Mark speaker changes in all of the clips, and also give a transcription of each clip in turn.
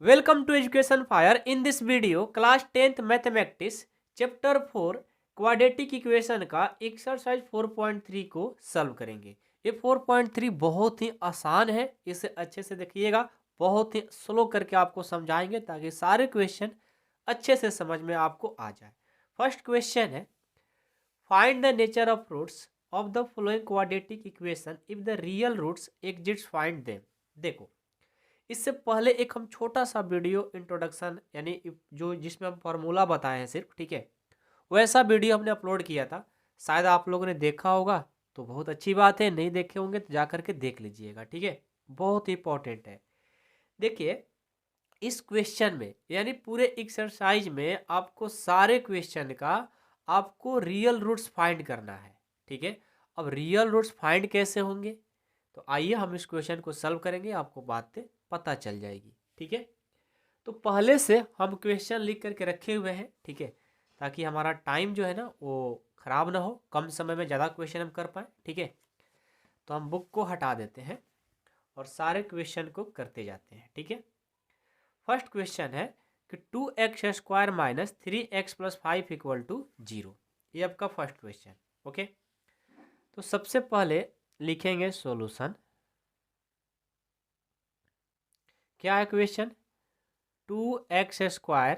Speaker 1: Welcome to Education Fire. In this video, class 10th Mathematics chapter 4 quadratic equation का exercise 4.3 को solve करेंगे। ये 4.3 बहुत ही आसान है, इसे अच्छे से देखिएगा। बहुत ही स्लो करके आपको समझाएंगे ताकि सारे क्वेश्चन अच्छे से समझ में आपको आ जाए। फर्स्ट क्वेश्चन है, find the nature of roots of the following quadratic equation if the real roots exist, find them. देखो, इससे पहले एक हम छोटा सा वीडियो इंट्रोडक्शन यानी जो जिसमें हम फार्मूला बताए हैं सिर्फ, ठीक है, वैसा वीडियो हमने अपलोड किया था। शायद आप लोगों ने देखा होगा तो बहुत अच्छी बात है, नहीं देखे होंगे तो जा करके देख लीजिएगा, ठीक है, बहुत इंपॉर्टेंट है। देखिए, इस क्वेश्चन में यानी पूरे एक्सरसाइज में आपको सारे क्वेश्चन का आपको रियल रूट्स फाइंड करना है, ठीक है। अब रियल रूट्स फाइंड कैसे होंगे, तो आइए हम इस क्वेश्चन को सॉल्व करेंगे, आपको बातें पता चल जाएगी, ठीक है। तो पहले से हम क्वेश्चन लिख करके रखे हुए हैं, ठीक है, ताकि हमारा टाइम जो है ना वो खराब ना हो, कम समय में ज़्यादा क्वेश्चन हम कर पाए, ठीक है। तो हम बुक को हटा देते हैं और सारे क्वेश्चन को करते जाते हैं, ठीक है। फर्स्ट क्वेश्चन है कि 2x² minus 3x plus 5 equal to 0। ये आपका फर्स्ट क्वेश्चन, ओके। तो सबसे पहले लिखेंगे सॉल्यूशन। क्या है question? 2x²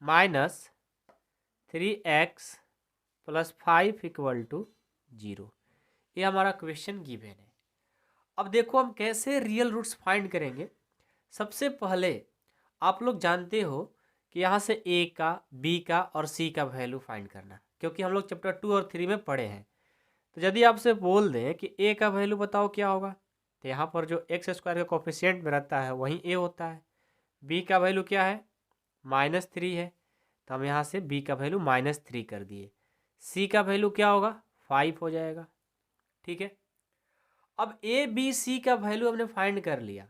Speaker 1: minus 3x plus 5 equal to 0। ये हमारा क्वेश्चन गिवन है। अब देखो हम कैसे रियल रूट्स फाइंड करेंगे। सबसे पहले आप लोग जानते हो कि यहाँ से a का, b का और c का वैल्यू फाइंड करना, क्योंकि हम लोग चैप्टर 2 और 3 में पढ़े हैं। तो यदि आपसे बोल दें कि a का वैल्यू बताओ क्या होगा, तो यहाँ पर जो x² का कोफिशिएंट में रहता है वहीं a होता है। b का वैल्यू क्या है? -3 है, तो हम यहाँ से b का वैल्यू -3 कर दिए। c का वैल्यू क्या होगा? 5 हो जाएगा, ठीक है। अब a b c का वैल्यू हमने फाइंड कर लिया।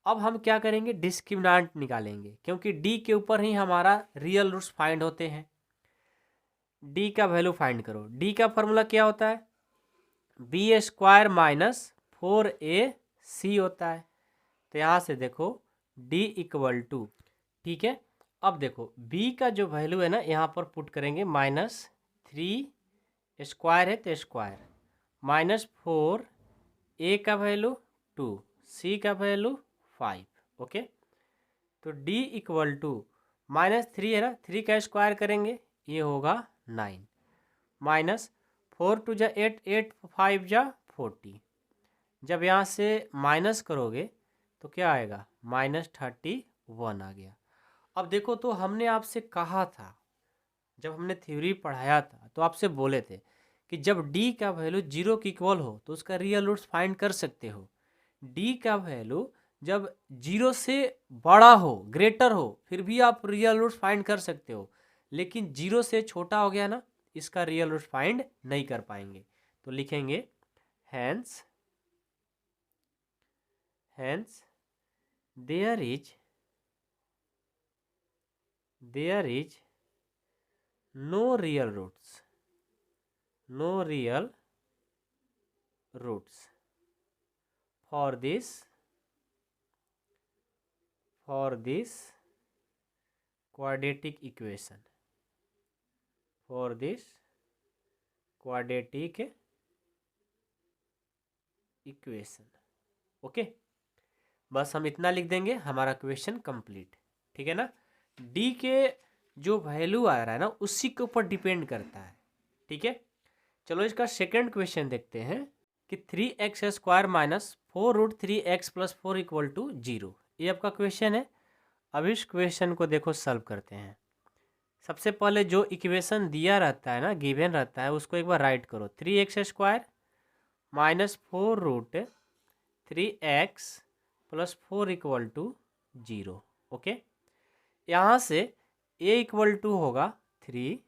Speaker 1: अब हम क्या करेंगे? डिस्क्रिमिनेंट निकालेंगे, क्योंकि d के ऊपर ही हमारा रियल रूट्स फाइंड होते हैं। d का वैल्यू फाइंड करो। d का फॉर्मूला क्या होता है? b² माइनस 4ac होता है। तो यहाँ से देखो d इक्वल टू, ठीक है। अब देखो b का जो वैल्यू है ना यहाँ पर पुट करेंगे, -3 स्क्वायर है तो स्क्वायर, -4 a का वैल्यू 2, c का वैल्यू 5, ओके। तो d इक्वल टू -3 है ना, 3 का स्क्वायर करेंगे ये होगा 9, -4 टू जा 8, 8 5 जा 40। जब यहाँ से माइनस करोगे तो क्या आएगा? -31 आ गया। अब देखो, तो हमने आपसे कहा था, जब हमने थ्योरी पढ़ाया था तो आपसे बोले थे कि जब d का वैल्यू 0 के इक्वल हो तो उसका रियल रूट्स फाइंड कर सकते हो। d का वैल्यू जब 0 से बड़ा हो, ग्रेटर हो, फिर भी आप रियल रूट्स फाइंड कर सकते हो। लेकिन 0 से छोटा हो गया ना, इसका रियल रूट्स फाइंड नहीं कर पाएंगे। तो लिखेंगे hence there is no real roots for this quadratic equation, okay. बस हम इतना लिख देंगे, हमारा क्वेश्चन कंप्लीट, ठीक है ना। डी के जो वैल्यू आ रहा है ना उसी के ऊपर डिपेंड करता है, ठीक है। चलो इसका सेकंड क्वेश्चन देखते हैं कि 3x² minus 4√3x plus 4 equal to 0। ये आपका क्वेश्चन है। अब इस क्वेश्चन को देखो सॉल्व करते हैं। सबसे पहले जो इक्वेशन दिया रहता है ना, गिवन रहता है, उसको एक बार राइट करो। 3x² minus 4√3x plus 4 equal to 0, okay. यहाँ से a इक्वल टू होगा 3,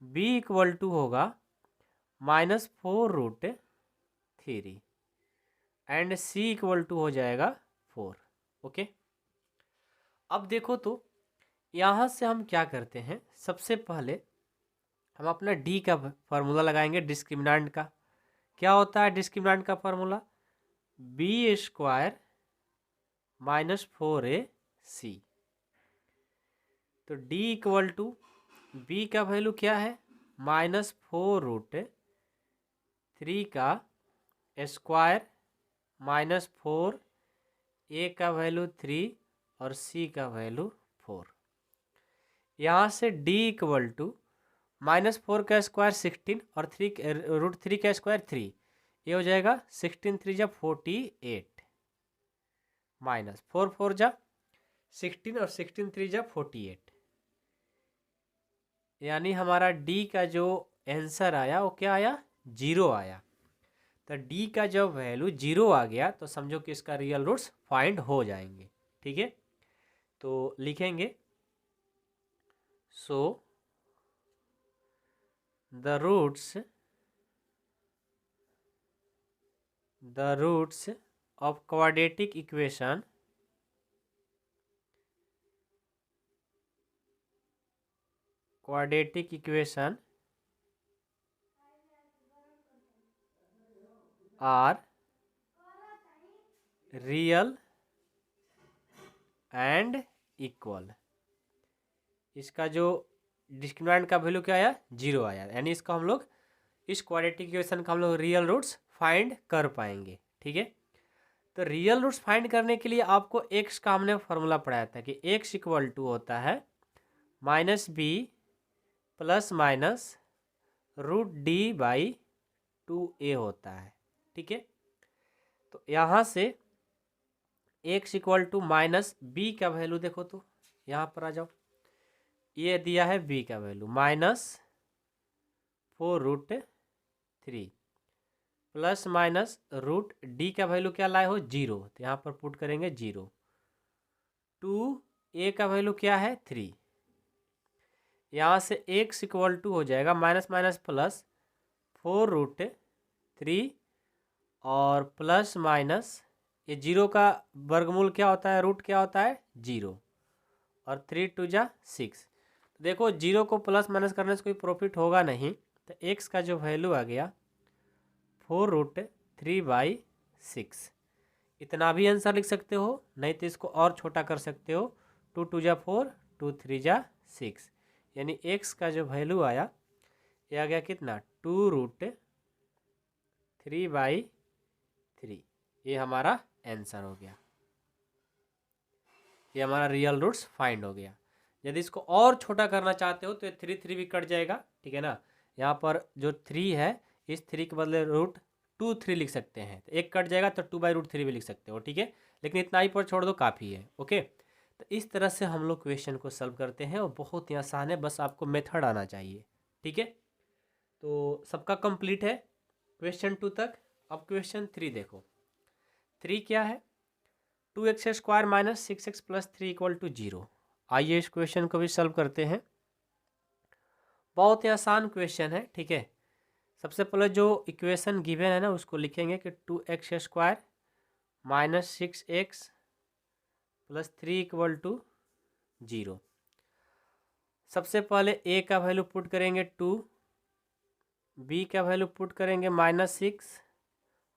Speaker 1: b इक्वल टू होगा -4√3 एंड c इक्वल टू हो जाएगा 4, ओके। अब देखो, तो यहाँ से हम क्या करते हैं, सबसे पहले हम अपना d का फार्मूला लगाएंगे डिस्क्रिमिनेंट का। क्या होता है डिस्क्रिमिनेंट का फार्मूला? b² -4ac। तो d इक्वल टू b का वैल्यू क्या है, -4√3 का स्क्वायर -4, a का वैल्यू 3 और c का वैल्यू 4। यहाँ से d इक्वल टू -4 का स्क्वायर 16 और √3 का स्क्वायर 3, ये हो जाएगा 16 3 जा 48, -4 4 जा 16 और 16 3 जा 48। यानी हमारा d का जो आंसर आया वो क्या आया, 0 आया। तो d का जब वैल्यू 0 आ गया तो समझो कि इसका रियल रूट्स फाइंड हो जाएंगे। ठीक है, तो लिखेंगे सो the roots of quadratic equation are real and equal। इसका जो डिस्क्रिमिनेंट का वैल्यू क्या आया, 0 आया, यानी इसका हम लोग इस क्वाड्रेटिक इक्वेशन का हम लोग रियल रूट्स फाइंड कर पाएंगे। ठीक है, तो रियल रूट्स फाइंड करने के लिए आपको x का हमने फॉर्मूला पढ़ाया था कि x इक्वल टू होता है -b प्लस माइनस √d/2a होता है। ठीक है, तो यहाँ से x इक्वल टू -b का वैल्यू देखो, तो यहाँ पर आ जाओ, ये दिया है b का वैल्यू -4√3 प्लस माइनस √d का वैल्यू क्या लाए हो, 0, तो यहाँ पर पुट करेंगे 0, 2a का वैल्यू क्या है 3। यहाँ से x इक्वल टू हो जाएगा माइनस माइनस प्लस 4√3 और प्लस माइनस ये 0 का वर्गमूल क्या होता है, रूट क्या होता है 0, और 3 2 जा 6। देखो 0 को प्लस माइनस करने से कोई प्रॉफिट होगा नहीं, तो x का जो वैल्यू आ गया 4√3/6। इतना भी आंसर लिख सकते हो, नहीं तो इसको और छोटा कर सकते हो, 2 2 जा 4, 2 3 जा 6, यानी x का जो वैल्यू आया ये आ गया कितना, 2√3/3। ये हमारा आंसर हो गया, ये हमारा रियल रूट्स फाइंड हो गया। यदि इसको और छोटा करना चाहते हो तो ये 3 3 भी कट जाएगा। ठीक है ना, यहाँ पर जो 3 है इस 3 के बदले √2 3 लिख सकते हैं, तो एक कट जाएगा तो 2/√3 भी लिख सकते हो। ठीक है, लेकिन इतना ही पर छोड़ दो काफ़ी है। ओके, तो इस तरह से हम लोग क्वेश्चन को सॉल्व करते हैं और बहुत ही आसान है, बस आपको मेथड आना चाहिए। ठीक है, तो सबका कंप्लीट है क्वेश्चन 2 तक। अब क्वेश्चन 3 देखो, 3 क्या है, 2x² - 6x + 3 = 0। आइए इस क्वेश्चन को भी सॉल्व करते हैं, बहुत ही आसान क्वेश्चन है। ठीक है, सबसे पहले जो इक्वेशन गिवन है ना उसको लिखेंगे कि 2x² - 6x + 3 = 0। सबसे पहले a का वैल्यू पुट करेंगे 2, b का वैल्यू पुट करेंगे -6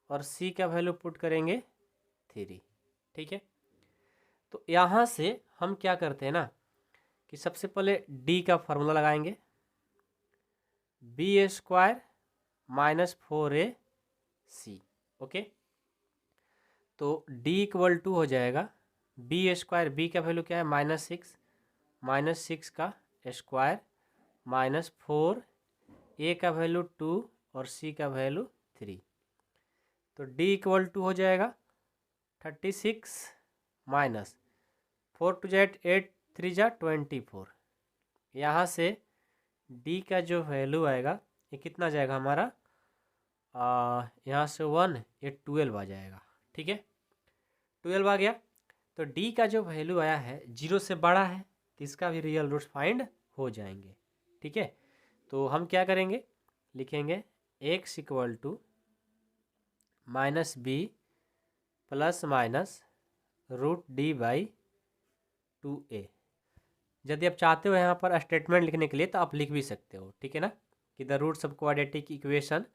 Speaker 1: और c का वैल्यू पुट करेंगे 3। ठीक है, तो यहाँ से हम क्या करते हैं ना कि सबसे पहले d का फार्मूला लगाएंगे, b² - 4ac। ओके, तो d इक्वल टू हो जाएगा b², b का वैल्यू क्या है -6, -6 का स्क्वायर -4, a का वैल्यू 2 और c का वैल्यू 3। तो d इक्वल टू हो जाएगा 36 माइनस 4 2 जा 8, 3 जा 24। यहाँ से d का जो वैल्यू आएगा ये कितना जाएगा हमारा, यहाँ से 1, ये 12 आ जाएगा। ठीक है, 12 आ गया, तो d का जो वैल्यू आया है 0 से बड़ा है, तो इसका भी रियल रूट्स फाइंड हो जाएंगे। ठीक है, तो हम क्या करेंगे, लिखेंगे x equal to -b plus minus √d/2a। यदि आप चाहते हो यहाँ पर स्टेटमेंट लिखने के लिए तो आप लिख भी सकते हो। ठीक है ना, कि the roots of quadratic equation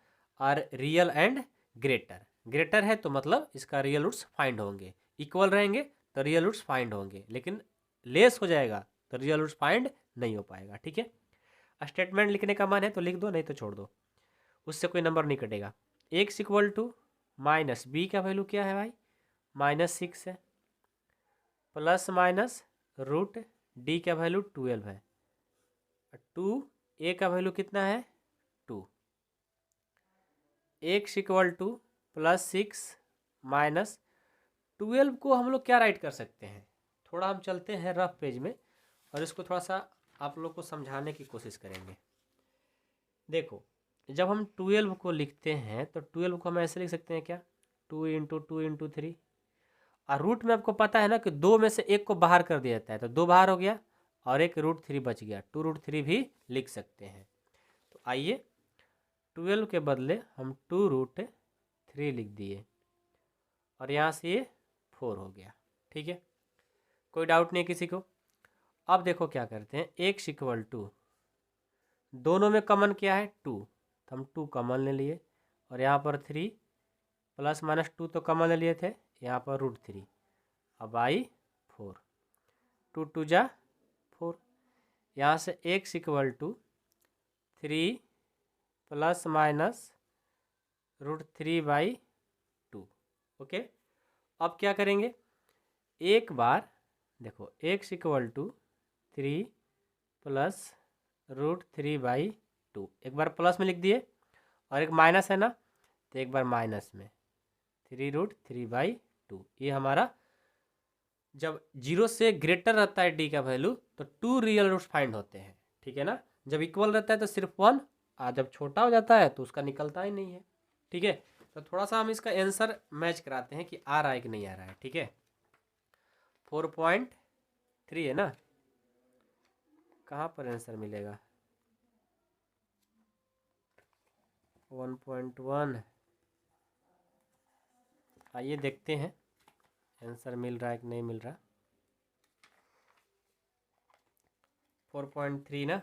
Speaker 1: are real and greater. Greater है तो मतलब इसका रियल रूट्स फाइंड होंगे, इक्वल रहेंगे तो रियल रूट्स फाइंड होंगे, लेकिन लेस हो जाएगा तो रियल रूट्स फाइंड नहीं हो पाएगा। ठीक है, स्टेटमेंट लिखने का मन है तो लिख दो, नहीं तो छोड़ दो, उससे कोई नंबर नहीं कटेगा। X equal to minus b का वैल्यू क्या है भाई, -6 है, प्लस माइनस रूट डी का वैल्यू 12 है, 2 ए का वैल्यू कितना है 2। एक्स इक्वल टू +6 माइनस 12 को हम लोग क्या राइट कर सकते हैं, थोड़ा हम चलते हैं रफ पेज में और इसको थोड़ा सा आप लोग को समझाने की कोशिश करेंगे। देखो, जब हम 12 को लिखते हैं तो 12 को हम ऐसे लिख सकते हैं क्या, 2 इंटू 2 इंटू 3, और रूट में आपको पता है ना कि 2 में से 1 को बाहर कर दिया जाता है, तो 2 बाहर हो गया और एक √3 बच गया, 2√3 भी लिख सकते हैं। तो आइए 12 के बदले हम 2√3 लिख दिए और यहाँ से ये 4 हो गया। ठीक है, कोई डाउट नहीं किसी को। अब देखो क्या करते हैं, एक्स इक्वल टू, दोनों में कॉमन क्या है 2, तो हम 2 कॉमन ले लिए और यहाँ पर 3 प्लस माइनस 2 तो कॉमन ले लिए थे, यहाँ पर √3, अब आई 4, 2 2 जा 4, यहाँ से x equal to 3 plus minus √3/2। Okay, अब क्या करेंगे, एक बार देखो एक्स इक्वल टू 3 प्लस √3/2, एक बार प्लस में लिख दिए और एक माइनस है ना, तो एक बार माइनस में 3√3/2। ये हमारा जब 0 से ग्रेटर रहता है डी का वैल्यू तो 2 रियल रूट्स फाइंड होते हैं। ठीक है ना, जब इक्वल रहता है तो सिर्फ 1, और जब छोटा हो जाता है तो उसका निकलता ही नहीं है। ठीक है, तो थोड़ा सा हम इसका आंसर मैच कराते हैं कि आ रहा है कि नहीं आ रहा है। ठीक है, 4.3 है ना, कहाँ पर आंसर मिलेगा, 1.1। आइए देखते हैं आंसर मिल रहा है कि नहीं मिल रहा। 4.3 ना,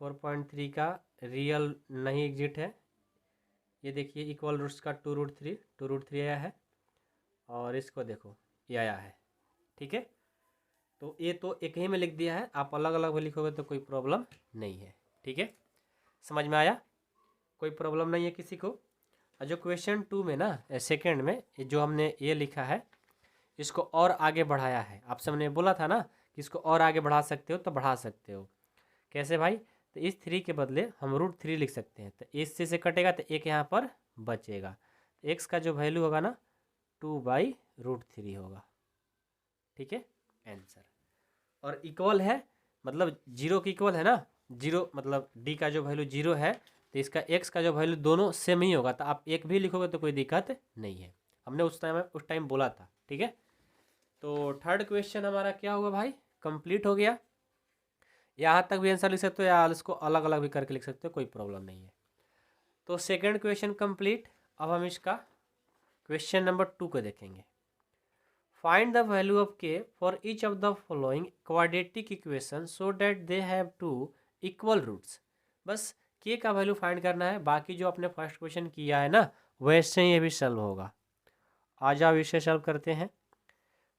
Speaker 1: 4.3 का रियल नहीं एग्जिट है। ये देखिए इक्वल रूट्स का 2√3 आया है और इसको देखो ये आया है। ठीक है, तो ये तो एक ही में लिख दिया है, आप अलग अलग में लिखोगे तो कोई प्रॉब्लम नहीं है। ठीक है, समझ में आया, कोई प्रॉब्लम नहीं है किसी को। और जो क्वेश्चन 2 में ना सेकंड में जो हमने ये लिखा है, इसको और आगे बढ़ाया है। आपसे मैंने बोला था ना कि इसको और आगे बढ़ा सकते हो, तो बढ़ा सकते हो। कैसे भाई, तो इस 3 के बदले हम √3 लिख सकते हैं, तो इससे से कटेगा तो एक यहाँ पर बचेगा, तो एक्स का जो वैल्यू होगा ना 2/√3 होगा। ठीक है, आंसर। और इक्वल है मतलब 0 की इक्वल है ना, 0 मतलब डी का जो वैल्यू 0 है तो इसका एक्स का जो वैल्यू दोनों सेम ही होगा, तो आप एक भी लिखोगे तो कोई दिक्कत नहीं है, हमने उस टाइम बोला था। ठीक है, तो थर्ड क्वेश्चन हमारा क्या हुआ भाई, कंप्लीट हो गया। यहाँ तक भी आंसर लिख सकते हो या इसको अलग अलग भी करके लिख सकते हो, कोई प्रॉब्लम नहीं है। तो सेकंड क्वेश्चन कंप्लीट। अब हम इसका क्वेश्चन नंबर 2 को देखेंगे। Find the value of k for each of the following quadratic equation so that they have 2 equal roots. बस के का वैल्यू फाइंड करना है, बाकी जो अपने फर्स्ट क्वेश्चन किया है ना वैसे ही ये भी सॉल्व होगा। आ जाओ इसे सॉल्व करते हैं।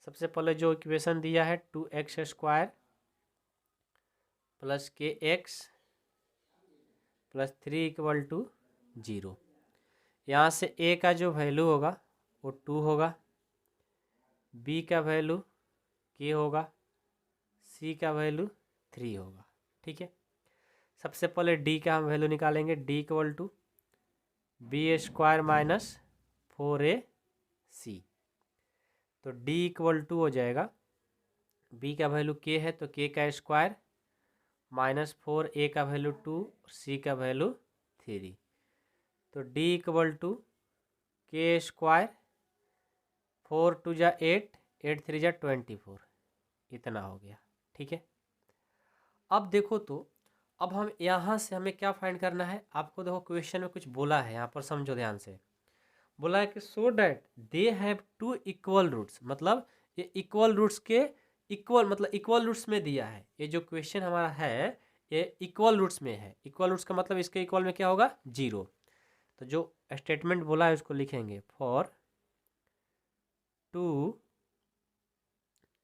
Speaker 1: सबसे पहले जो इक्वेशन दिया है 2x² प्लस kx प्लस 3 = 0। यहाँ से a का जो वैल्यू होगा वो 2 होगा, b का वैल्यू k होगा, c का वैल्यू 3 होगा। ठीक है, सबसे पहले d का हम वैल्यू निकालेंगे, d = b² - 4ac। तो d = हो जाएगा, b का वैल्यू k है तो k का स्क्वायर -4a का वैल्यू 2 और c का वैल्यू 3, तो d = k², 4 2 जा 8, 8 3 जा 24, इतना हो गया। ठीक है, अब देखो तो अब हम यहाँ से हमें क्या फाइंड करना है, आपको देखो क्वेश्चन में कुछ बोला है, यहाँ पर समझो ध्यान से। बोला है कि so that they have 2 equal roots, मतलब ये इक्वल रूट्स के इक्वल मतलब इक्वल रूट्स में दिया है। ये जो क्वेश्चन हमारा है ये इक्वल रूट्स में है। इक्वल रूट्स का मतलब इसके इक्वल में क्या होगा 0। तो जो स्टेटमेंट बोला है उसको लिखेंगे, फॉर 2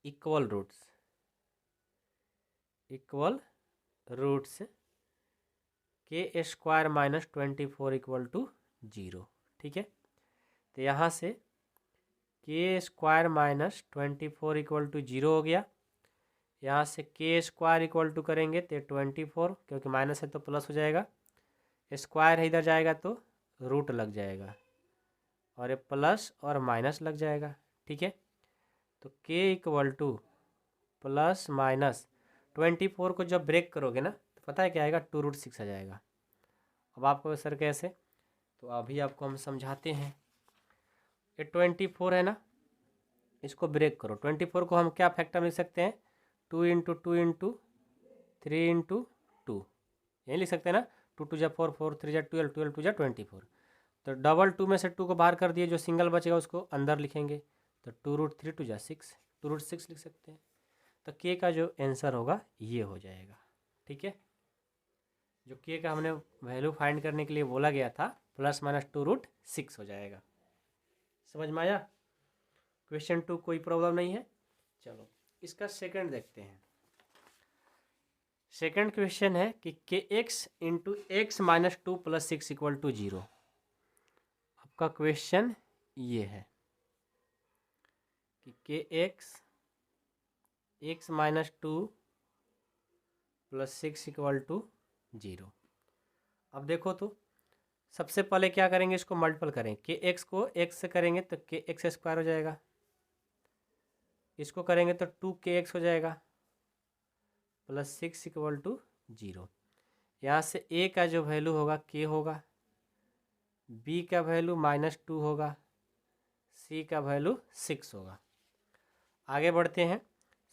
Speaker 1: इक्वल रूट्स के स्क्वायर माइनस 24 इक्वल टू 0। ठीक है, तो यहाँ से के स्क्वायर माइनस 24 इक्वल टू 0 हो गया। यहाँ से के स्क्वायर इक्वल टू करेंगे तो 24, क्योंकि माइनस है तो प्लस हो जाएगा, स्क्वायर है इधर जाएगा तो रूट लग जाएगा, और ये प्लस और माइनस लग जाएगा। ठीक है, तो के इक्वल टू प्लस माइनस 24 को जब ब्रेक करोगे ना तो पता है क्या आएगा, 2√6 आ जाएगा। अब आपको सर कैसे, तो अभी आपको हम समझाते हैं। ये 24 है ना, इसको ब्रेक करो। 24 को हम क्या फैक्टर में लिख सकते हैं, 2 इंटू 2 इंटू 3 इंटू 2, यही लिख सकते हैं ना। 2 2 जा 4, 4 3 जा 12, 12 2 जा 24। तो डबल 2 में से 2 को बाहर कर दिए, जो सिंगल बचेगा उसको अंदर लिखेंगे, तो 2√3 2 जा 6, 2√6 लिख सकते हैं। तो के का जो आंसर होगा ये हो जाएगा। ठीक है, जो के का हमने वैल्यू फाइंड करने के लिए बोला गया था, प्लस माइनस 2√6 हो जाएगा। समझ में आया? क्वेश्चन 2 कोई प्रॉब्लम नहीं है। चलो इसका सेकंड देखते हैं। सेकंड क्वेश्चन है कि k x into x minus 2 plus 6 equal to 0। आपका क्वेश्चन ये है कि k x minus 2 plus 6 equal to 0। अब देखो तो सबसे पहले क्या करेंगे, इसको मल्टीपल करें। के एक्स को एक्स से करेंगे तो के एक्स स्क्वायर हो जाएगा, इसको करेंगे तो 2kx हो जाएगा, प्लस 6 इक्वल टू 0। यहाँ से a का जो वैल्यू होगा k होगा, b का वैल्यू -2 होगा, c का वैल्यू 6 होगा। आगे बढ़ते हैं।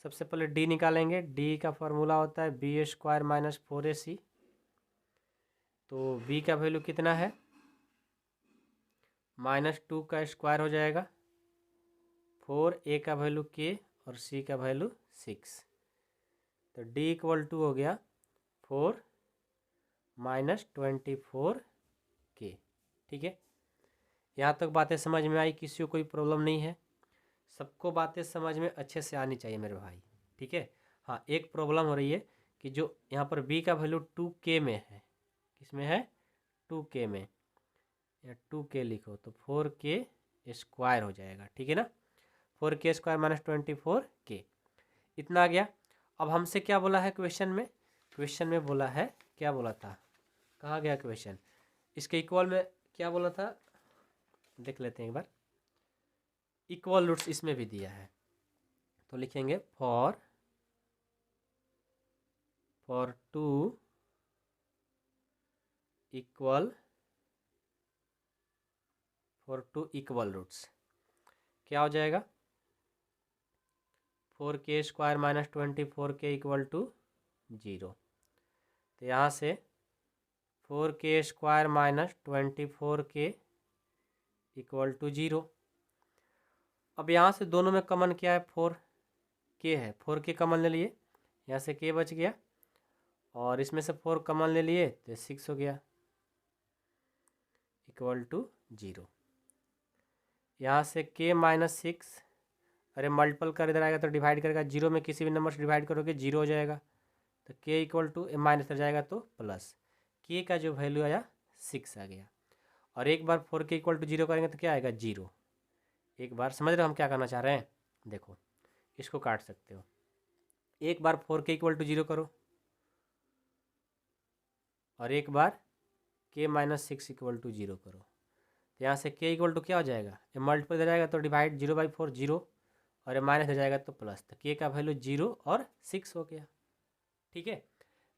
Speaker 1: सबसे पहले d निकालेंगे। d का फॉर्मूला होता है b स्क्वायर माइनस 4ac। तो b का वैल्यू कितना है, -2 का स्क्वायर हो जाएगा, 4a का वैल्यू k और c का वैल्यू 6। तो d इक्वल टू हो गया 4 माइनस 24k। ठीक है, यहाँ तक बातें समझ में आई? किसी को कोई प्रॉब्लम नहीं है? सबको बातें समझ में अच्छे से आनी चाहिए मेरे भाई। ठीक है, हाँ एक प्रॉब्लम हो रही है कि जो यहाँ पर b का वैल्यू 2k में है, किसमें है, 2k में, या 2k लिखो तो 4k स्क्वायर हो जाएगा। ठीक है ना, 4k स्क्वायर माइनस 24k, इतना आ गया। अब हमसे क्या बोला है क्वेश्चन में, क्वेश्चन में बोला है, क्या बोला था, कहाँ गया क्वेश्चन, इसके इक्वल में क्या बोला था, देख लेते हैं एक बार। इक्वल रूट्स इसमें भी दिया है, तो लिखेंगे फॉर 2 इक्वल रूट्स क्या हो जाएगा, 4k square minus 24k equal to 0। तो यहाँ से 4k square minus 24k equal to 0। अब यहाँ से दोनों में कॉमन क्या है, 4k है, 4k कॉमन ले लिए, यहाँ से k बच गया, और इसमें से 4 कॉमन ले लिए तो 6 हो गया, इक्वल टू 0। यहाँ से k माइनस 6, अरे मल्टीपल कर इधर आएगा तो डिवाइड करेगा, 0 में किसी भी नंबर से डिवाइड करोगे 0 हो जाएगा, तो k इक्वल टू माइनस कर जाएगा तो प्लस, k का जो वैल्यू आया 6 आ गया। और एक बार 4k इक्वल टू 0 करेंगे तो क्या आएगा, 0। एक बार समझ रहे हो हम क्या करना चाह रहे हैं, देखो इसको काट सकते हो। एक बार 4k इक्वल टू 0 करो, और एक बार k माइनस 6 इक्वल टू 0 करो। तो यहाँ से k इक्वल टू क्या हो जाएगा, ये मल्टीपल हो जाएगा तो डिवाइड 0/4 0, और ये माइनस हो जाएगा तो प्लस, तो k का वैल्यू 0 और 6 हो गया। ठीक है,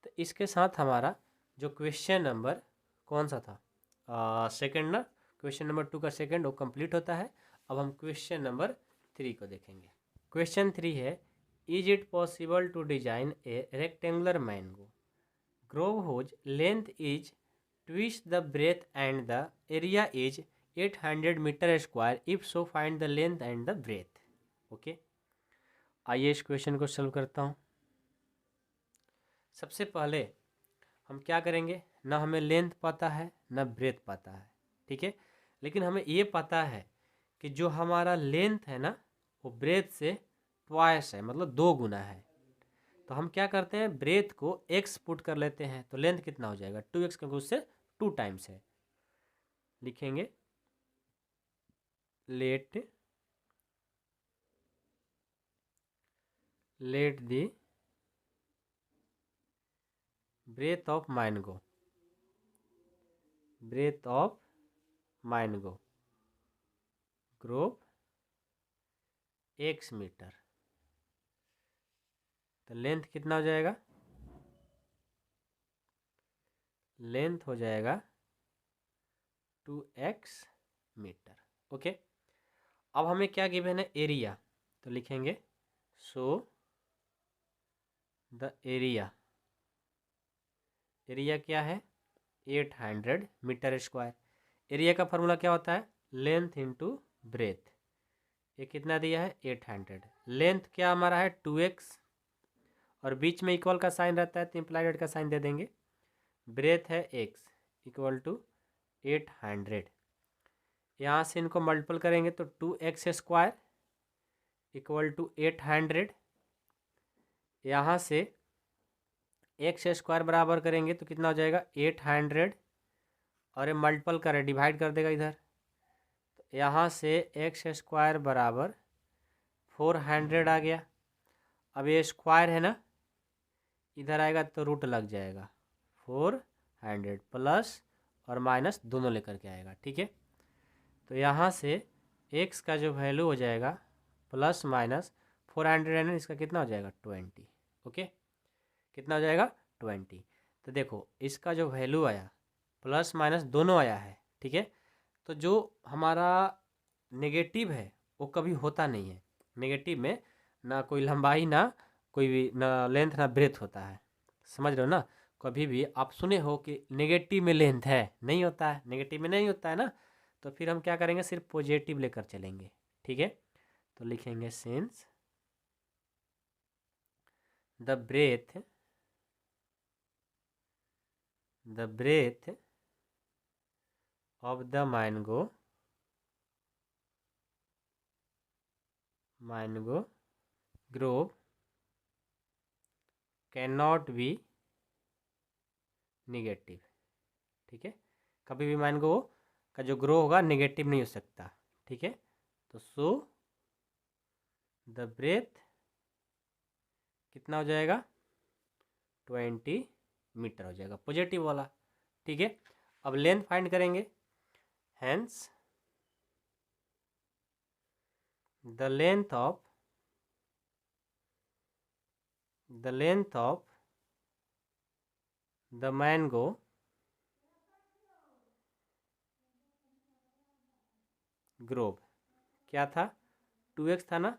Speaker 1: तो इसके साथ हमारा जो क्वेश्चन नंबर कौन सा था, सेकंड ना, क्वेश्चन नंबर 2 का सेकंड वो कंप्लीट होता है। अब हम क्वेश्चन नंबर 3 को देखेंगे। क्वेश्चन 3 है, is it possible to design a rectangular mango grove whose length is twice the breadth and the area is 800 metre square, if so find the length and the breadth. Okay, आइए इस question को solve करता हूँ। सबसे पहले हम क्या करेंगे, ना हमें लेंथ पता है ना ब्रेथ पता है, ठीक है, लेकिन हमें ये पता है कि जो हमारा लेंथ है ना वो ब्रेथ से ट्वाइस है, मतलब 2 गुना है। तो हम क्या करते हैं, ब्रेथ को x पुट कर लेते हैं, तो लेंथ कितना हो जाएगा 2x, क्योंकि उससे 2 टाइम्स है। लिखेंगे let the breadth of mango grove x metre. तो लेंथ कितना हो जाएगा, लेंथ हो जाएगा 2x मीटर। ओके, अब हमें क्या गिवन है, एरिया। तो लिखेंगे सो द एरिया क्या है 800 मीटर स्क्वायर। एरिया का फॉर्मूला क्या होता है, लेंथ इंटू ब्रेथ। ये कितना दिया है 800। लेंथ क्या हमारा है 2x, और बीच में इक्वल का साइन रहता है तो इम्प्लाइड का साइन दे देंगे। ब्रेथ है x इक्वल टू 800। यहाँ से इनको मल्टीपल करेंगे तो 2x स्क्वायर इक्वल टू 800। यहाँ से एक्स स्क्वायर बराबर करेंगे तो कितना हो जाएगा 800, और ये मल्टीपल करें डिवाइड कर देगा इधर, तो यहाँ से एक्स स्क्वायर बराबर 400 आ गया। अब ये स्क्वायर है ना, इधर आएगा तो रूट लग जाएगा, 400 प्लस और माइनस दोनों लेकर के आएगा। ठीक है, तो यहाँ से x का जो वैल्यू हो जाएगा प्लस माइनस 400 है ना, इसका कितना हो जाएगा 20। ओके, कितना हो जाएगा 20। तो देखो इसका जो वैल्यू आया प्लस माइनस दोनों आया है। ठीक है, तो जो हमारा नेगेटिव है वो कभी होता नहीं है। नेगेटिव में ना कोई लंबाई, ना कोई भी, ना लेंथ ना ब्रेथ होता है। समझ रहे हो ना, कभी भी आप सुने हो कि नेगेटिव में लेंथ है, नहीं होता है, नेगेटिव में नहीं होता है ना। तो फिर हम क्या करेंगे, सिर्फ पॉजिटिव लेकर चलेंगे। ठीक है, तो लिखेंगे since the breadth of the mango grove cannot be negative। ठीक है, कभी भी मैंगो का जो ग्रो होगा नेगेटिव नहीं हो सकता। ठीक है, तो सो द ब्रेथ कितना हो जाएगा 20 मीटर हो जाएगा, पॉजिटिव वाला। ठीक है, अब लेंथ फाइंड करेंगे। Hence the length of the mango Grove क्या था 2x था ना,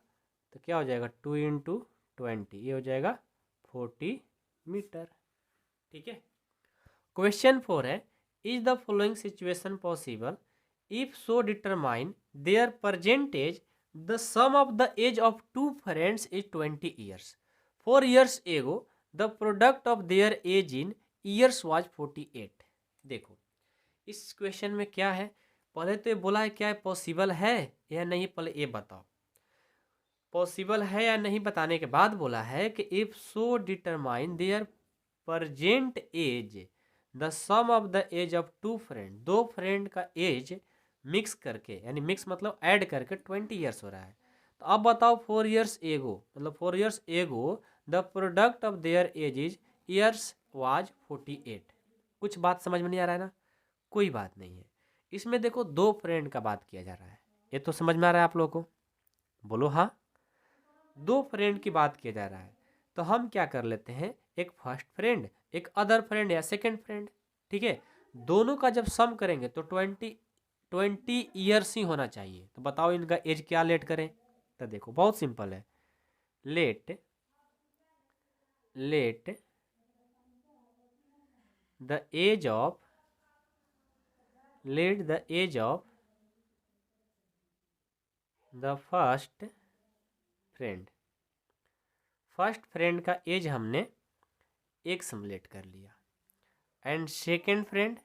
Speaker 1: तो क्या हो जाएगा 2 इंटू 20, ये हो जाएगा 40 मीटर। ठीक है, क्वेश्चन 4 है, is the following situation possible, if so determine their percentage the sum of the age of two friends is 20 years. 4 years ago the product of their age in years was 48। देखो इस question में क्या है, पहले तो ये बोला है क्या है, पॉसिबल है या नहीं, पहले ये बताओ पॉसिबल है या नहीं। बताने के बाद बोला है कि if so determine their present age the sum of the age of two friend, दो फ्रेंड का एज मिक्स करके, यानी मिक्स मतलब ऐड करके 20 ईयर्स हो रहा है। तो अब बताओ 4 ईयर्स एगो, मतलब 4 years ago the product of their age is years was 48। कुछ बात समझ में नहीं आ रहा है ना, कोई बात नहीं है। इसमें देखो दो फ्रेंड का बात किया जा रहा है, ये तो समझ में आ रहा है आप लोगों को, बोलो हाँ। दो फ्रेंड की बात किया जा रहा है, तो हम क्या कर लेते हैं, एक फर्स्ट फ्रेंड एक अदर फ्रेंड या सेकंड फ्रेंड। ठीक है, दोनों का जब सम करेंगे तो 20 ईयर्स ही होना चाहिए। तो बताओ इनका एज क्या लेट करें, तो देखो बहुत सिंपल है, let the age of the first friend का एज हमने एक समलेट कर लिया, एंड सेकेंड फ्रेंड,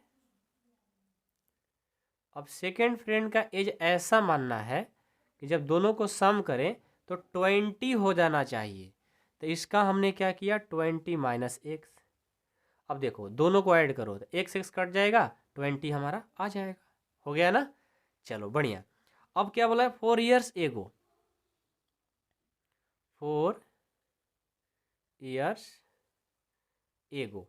Speaker 1: अब सेकेंड फ्रेंड का एज ऐसा मानना है कि जब दोनों को सम करें तो 20 हो जाना चाहिए। तो इसका हमने क्या किया, 20 माइनस एक्स। अब देखो दोनों को ऐड करो तो एक्स एक्स कट जाएगा, 20 हमारा आ जाएगा। हो गया ना, चलो बढ़िया। अब क्या बोला है, 4 ईयर्स एगो, 4 ईयर्स एगो।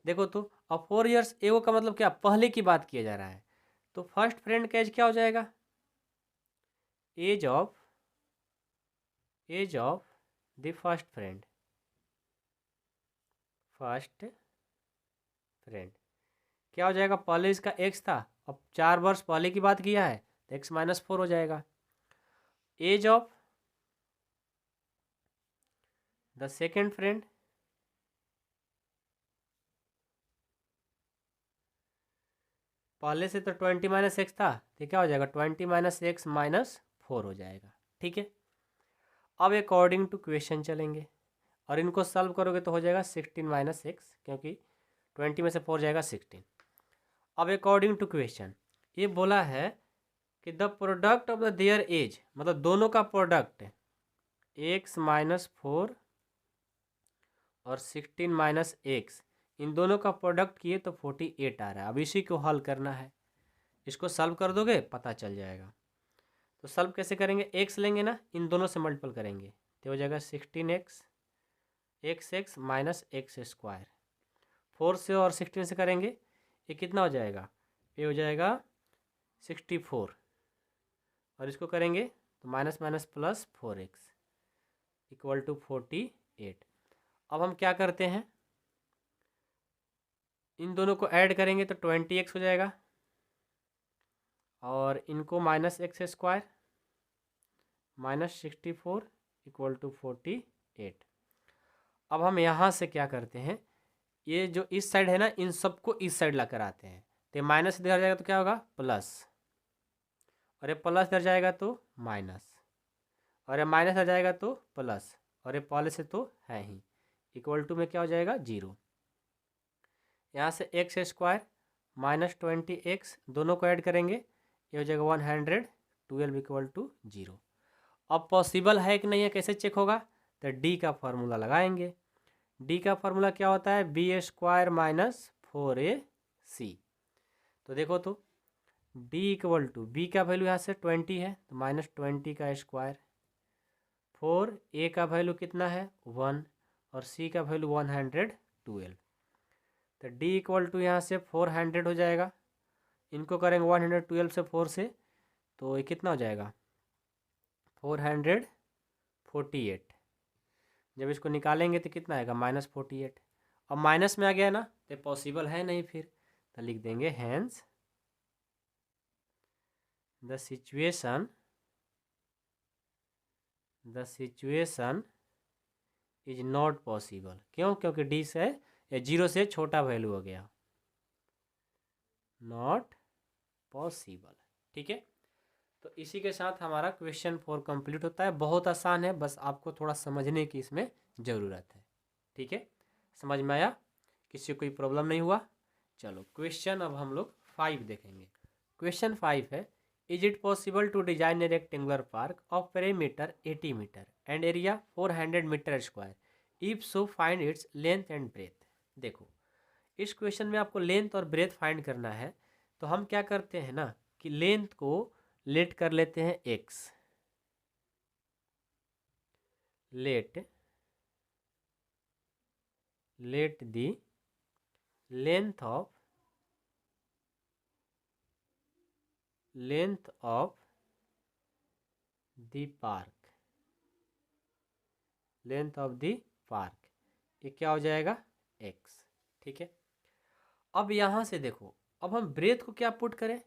Speaker 1: देखो तो अब 4 ईयर्स एगो का मतलब क्या, पहले की बात किया जा रहा है। तो फर्स्ट फ्रेंड का एज क्या हो जाएगा, age of the first friend, first friend क्या हो जाएगा, पहले इसका एक्स था, अब 4 वर्ष पहले की बात किया है तो एक्स माइनस 4 हो जाएगा। Age of the second friend, पहले से तो 20 माइनस एक्स था तो क्या हो जाएगा, 20 माइनस एक्स माइनस 4 हो जाएगा। ठीक है, अब अकॉर्डिंग टू क्वेश्चन चलेंगे और इनको सॉल्व करोगे तो हो जाएगा 16 माइनस एक्स, क्योंकि 20 में से 4 जाएगा 16। अब अकॉर्डिंग टू क्वेश्चन ये बोला है कि the product of the their age, मतलब दोनों का प्रोडक्ट एक्स माइनस 4 और 16 माइनस एक्स, इन दोनों का प्रोडक्ट किए तो 48 आ रहा है। अब इसी को हल करना है, इसको सॉल्व कर दोगे पता चल जाएगा। तो सॉल्व कैसे करेंगे, एक्स लेंगे ना, इन दोनों से मल्टीपल करेंगे तो हो जाएगा 16x x x minus x square. 4 से और 16 से करेंगे ये कितना हो जाएगा, ये हो जाएगा 64, और इसको करेंगे तो minus minus plus 4x equal to 48। अब हम क्या करते हैं, इन दोनों को ऐड करेंगे तो 20x हो जाएगा, और इनको minus x square minus 64 equal to 48। अब हम यहाँ से क्या करते हैं, ये जो इस साइड है ना, इन सबको इस साइड ला कर आते हैं, तो माइनस इधर जाएगा तो क्या होगा प्लस, और ये प्लस इधर जाएगा तो माइनस, और ये माइनस आ जाएगा तो प्लस, और ये पहले से तो है ही, इक्वल टू में क्या हो जाएगा 0। यहाँ से एक्स स्क्वायर माइनस 20x दोनों को ऐड करेंगे, ये हो जाएगा 112 इक्वल टू 0। अब पॉसिबल है कि नहीं है, कैसे चेक होगा, तो डी का फार्मूला लगाएंगे। डी का फार्मूला क्या होता है, बी स्क्वायर माइनस 4ac। तो देखो तो डी इक्वल टू बी का वैल्यू यहाँ से 20 है तो माइनस 20 का स्क्वायर, 4 ए का वैल्यू कितना है 1, और सी का वैल्यू 112। तो डी इक्वल टू यहाँ से 400 हो जाएगा, इनको करेंगे 112 से 4 से तो ये कितना हो जाएगा 448। जब इसको निकालेंगे तो कितना आएगा माइनस 48। अब माइनस में आ गया ना तो पॉसिबल है नहीं, फिर तो लिख देंगे hence the situation is not possible. क्यों, क्योंकि डी से या 0 से छोटा वैल्यू हो गया, नॉट पॉसिबल। ठीक है, तो इसी के साथ हमारा क्वेश्चन 4 कंप्लीट होता है। बहुत आसान है, बस आपको थोड़ा समझने की इसमें ज़रूरत है। ठीक है, समझ में आया, किसी को कोई प्रॉब्लम नहीं हुआ। चलो क्वेश्चन अब हम लोग 5 देखेंगे। क्वेश्चन 5 है, is it possible to design a rectangular park of perimeter 80 metre and area 400 metre square, if so find its length and breadth. देखो इस क्वेश्चन में आपको लेंथ और ब्रेथ फाइंड करना है, तो हम क्या करते हैं ना कि लेंथ को लेट कर लेते हैं x, let the length of the park, ये क्या हो जाएगा x। ठीक है, अब यहाँ से देखो, अब हम ब्रेथ को क्या पुट करें,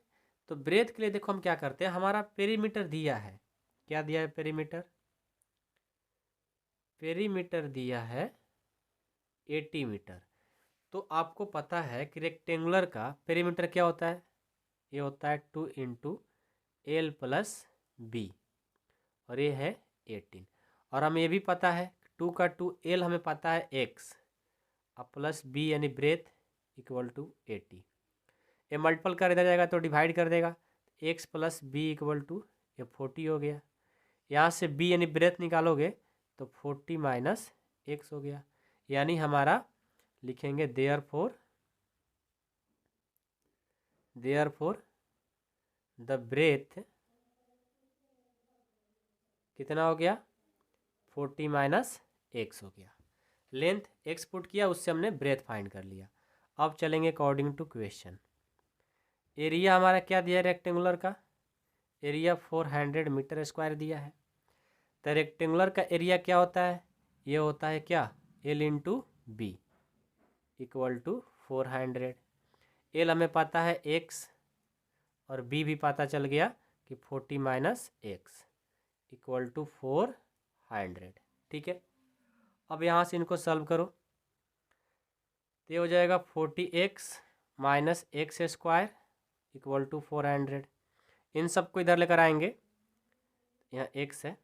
Speaker 1: तो ब्रेथ के लिए देखो हम क्या करते हैं, हमारा पेरीमीटर दिया है, क्या दिया है पेरीमीटर दिया है 80 मीटर। तो आपको पता है कि रेक्टेंगुलर का पेरीमीटर क्या होता है, ये होता है 2 इंटू एल प्लस बी, और ये है 18। और हमें ये भी पता है 2 का 2 एल हमें पता है x, अब प्लस बी यानी ब्रेथ इक्वल टू 80। ये मल्टीपल कर इधर जाएगा तो डिवाइड कर देगा, x plus b equal to ये 40 हो गया। यहाँ से b यानी ब्रेथ निकालोगे तो 40 माइनस x हो गया, यानी हमारा लिखेंगे देयरफॉर द ब्रेथ कितना हो गया 40 माइनस x हो गया। लेंथ x पुट किया, उससे हमने ब्रेथ फाइंड कर लिया। अब चलेंगे अकॉर्डिंग टू क्वेश्चन। एरिया हमारा क्या दिया है रेक्टेंगुलर का, एरिया 400 मीटर स्क्वायर दिया है। तो रेक्टेंगुलर का एरिया क्या होता है, ये होता है क्या L into b equal to 400। L हमें पता है x और b भी पता चल गया कि 40 माइनस x इक्वल टू 400। ठीक है, अब यहाँ से इनको सॉल्व करो तो ये हो जाएगा 40x minus x square equal to 400। इन सबको इधर लेकर आएंगे, यहाँ x है,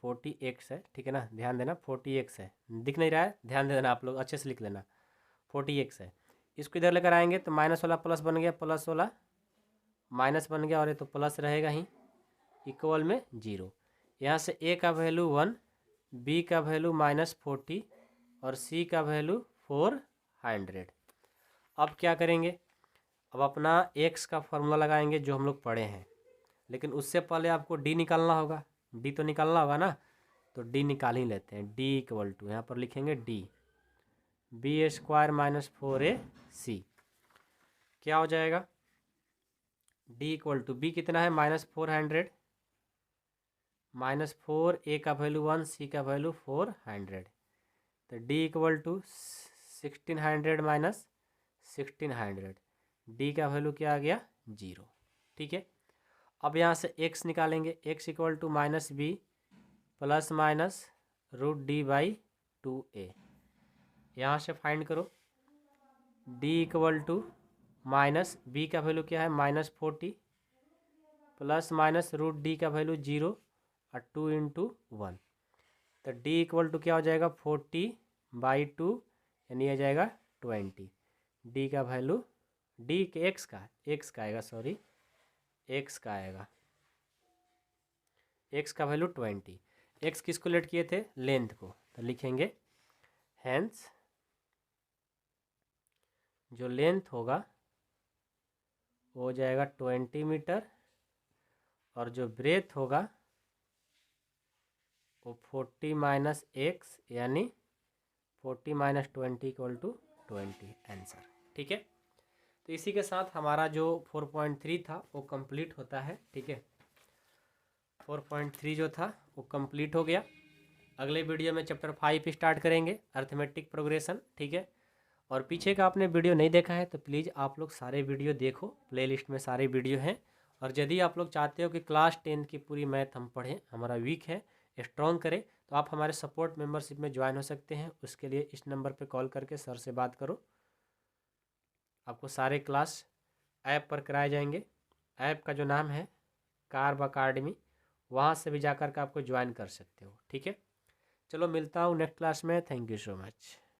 Speaker 1: 40x है, ठीक है ना, ध्यान देना 40x है, दिख नहीं रहा है, ध्यान देना आप लोग, अच्छे से लिख लेना 40x है। इसको इधर लेकर आएंगे तो माइनस वाला प्लस बन गया, प्लस वाला माइनस बन गया, और ये तो प्लस रहेगा ही, इक्वल में 0। यहाँ से a का वैल्यू 1, b का वैल्यू -40 और c का वैल्यू 400। अब क्या करेंगे, अब अपना x का फॉर्मूला लगाएंगे जो हम लोग पढ़े हैं, लेकिन उससे पहले आपको d निकालना होगा, d तो निकालना होगा ना, तो d निकाल ही लेते हैं। d इक्वल टू यहाँ पर लिखेंगे d b square minus 4ac क्या हो जाएगा, d इक्वल टू b कितना है -400 -4 a का वैल्यू 1 c का वैल्यू 400, तो d equal to 1600 minus 1600, d का वैल्यू क्या आ गया 0। ठीक है, अब यहाँ से x निकालेंगे, x equal to minus b plus minus √d/2a। यहाँ से फाइंड करो, d equal to minus b का वैल्यू क्या है -40 प्लस माइनस √d का वैल्यू 0 और 2 इंटू 1, तो d इक्वल टू क्या हो जाएगा 40/2 यानी आ जाएगा 20। d का वैल्यू d के x का आएगा, सॉरी x का आएगा, x का वैल्यू 20। x किसको लेट किए थे, लेंथ को, तो लिखेंगे हेंस जो लेंथ होगा वो हो जाएगा 20 मीटर और जो ब्रेथ होगा वो 40 माइनस एक्स यानी 40 माइनस 20 इक्वल टू 20 आंसर। ठीक है, तो इसी के साथ हमारा जो 4.3 था वो कंप्लीट होता है। ठीक है, 4.3 जो था वो कंप्लीट हो गया। अगले वीडियो में चैप्टर 5 स्टार्ट करेंगे, अर्थमेटिक प्रोग्रेशन। ठीक है, और पीछे का आपने वीडियो नहीं देखा है तो प्लीज़ आप लोग सारे वीडियो देखो, प्लेलिस्ट में सारे वीडियो हैं। और यदि आप लोग चाहते हो कि क्लास 10 की पूरी मैथ हम पढ़ें, हमारा वीक है, स्ट्रॉन्ग करें, तो आप हमारे सपोर्ट मेंबरशिप में ज्वाइन हो सकते हैं। उसके लिए इस नंबर पे कॉल करके सर से बात करो, आपको सारे क्लास ऐप पर कराए जाएंगे। ऐप का जो नाम है कार्ब अकाडमी, वहाँ से भी जाकर के आपको ज्वाइन कर सकते हो। ठीक है, चलो मिलता हूँ नेक्स्ट क्लास में। Thank you so much.